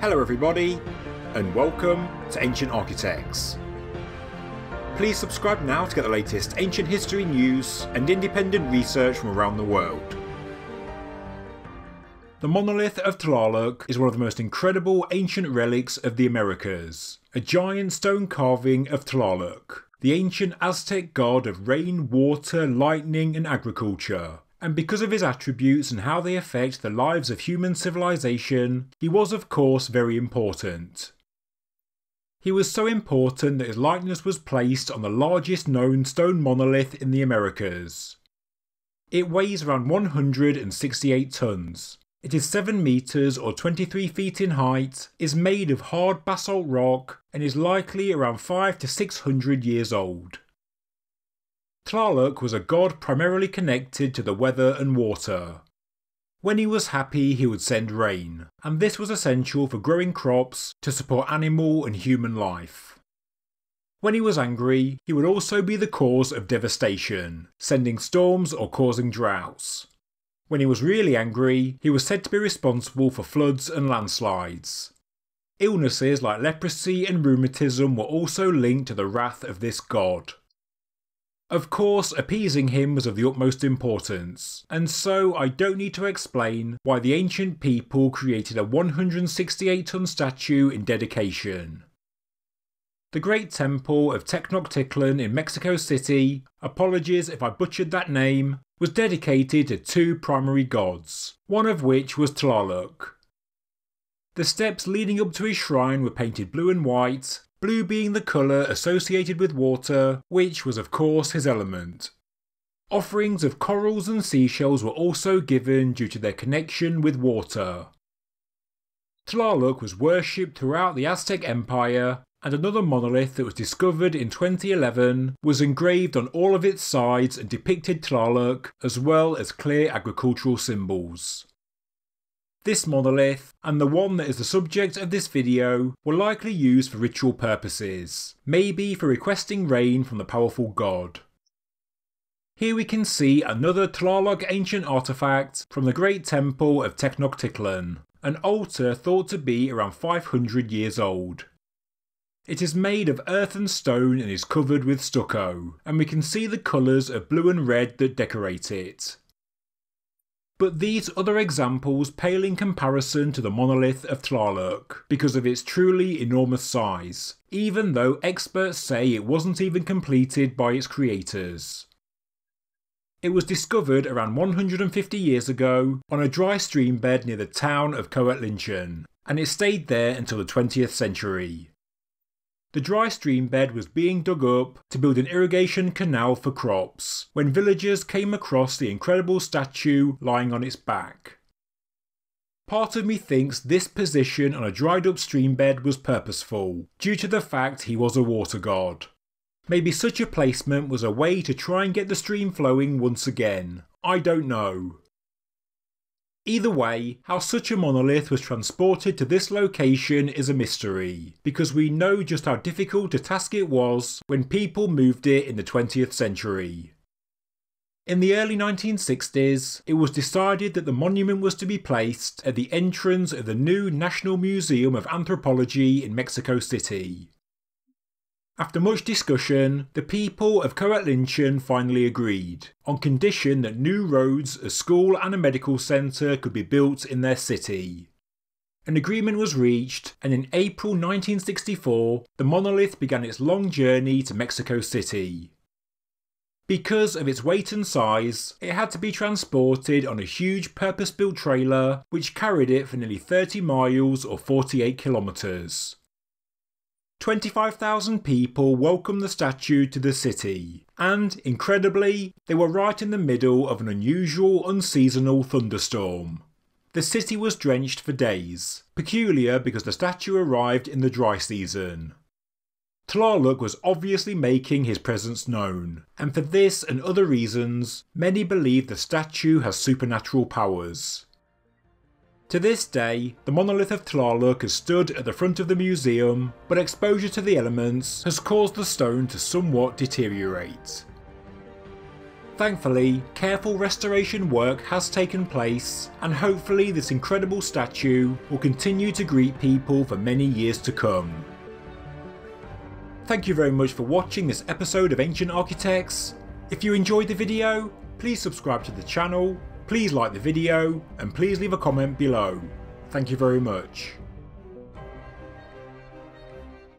Hello everybody, and welcome to Ancient Architects. Please subscribe now to get the latest ancient history news and independent research from around the world. The Monolith of Tlaloc is one of the most incredible ancient relics of the Americas, a giant stone carving of Tlaloc, the ancient Aztec god of rain, water, lightning and agriculture. And because of his attributes and how they affect the lives of human civilization, he was of course very important. He was so important that his likeness was placed on the largest known stone monolith in the Americas. It weighs around 168 tons. It is 7 meters or 23 feet in height, is made of hard basalt rock, and is likely around 500 to 600 years old. Tlaloc was a god primarily connected to the weather and water. When he was happy, he would send rain, and this was essential for growing crops to support animal and human life. When he was angry, he would also be the cause of devastation, sending storms or causing droughts. When he was really angry, he was said to be responsible for floods and landslides. Illnesses like leprosy and rheumatism were also linked to the wrath of this god. Of course, appeasing him was of the utmost importance, and so I don't need to explain why the ancient people created a 168-ton statue in dedication. The Great Temple of Tenochtitlan in Mexico City, apologies if I butchered that name, was dedicated to 2 primary gods, one of which was Tlaloc. The steps leading up to his shrine were painted blue and white, blue being the colour associated with water, which was of course his element. Offerings of corals and seashells were also given due to their connection with water. Tlaloc was worshipped throughout the Aztec Empire, and another monolith that was discovered in 2011 was engraved on all of its sides and depicted Tlaloc, as well as clear agricultural symbols. This monolith, and the one that is the subject of this video, were likely used for ritual purposes, maybe for requesting rain from the powerful god. Here we can see another Tlaloc ancient artefact from the Great Temple of Tenochtitlan, an altar thought to be around 500 years old. It is made of earth and stone and is covered with stucco, and we can see the colours of blue and red that decorate it. But these other examples pale in comparison to the Monolith of Tlaloc because of its truly enormous size, even though experts say it wasn't even completed by its creators. It was discovered around 150 years ago on a dry stream bed near the town of Coatlinchan, and it stayed there until the 20th century. The dry stream bed was being dug up to build an irrigation canal for crops when villagers came across the incredible statue lying on its back. Part of me thinks this position on a dried up stream bed was purposeful, due to the fact he was a water god. Maybe such a placement was a way to try and get the stream flowing once again. I don't know. Either way, how such a monolith was transported to this location is a mystery, because we know just how difficult a task it was when people moved it in the 20th century. In the early 1960s, it was decided that the monument was to be placed at the entrance of the new National Museum of Anthropology in Mexico City. After much discussion, the people of Coatlinchan finally agreed, on condition that new roads, a school and a medical centre could be built in their city. An agreement was reached, and in April 1964, the monolith began its long journey to Mexico City. Because of its weight and size, it had to be transported on a huge purpose-built trailer which carried it for nearly 30 miles or 48 kilometres. 25,000 people welcomed the statue to the city, and, incredibly, they were right in the middle of an unusual unseasonal thunderstorm. The city was drenched for days, peculiar because the statue arrived in the dry season. Tlaloc was obviously making his presence known, and for this and other reasons, many believe the statue has supernatural powers. To this day, the Monolith of Tlaloc has stood at the front of the museum, but exposure to the elements has caused the stone to somewhat deteriorate. Thankfully, careful restoration work has taken place, and hopefully this incredible statue will continue to greet people for many years to come. Thank you very much for watching this episode of Ancient Architects. If you enjoyed the video, please subscribe to the channel, please like the video, and please leave a comment below. Thank you very much.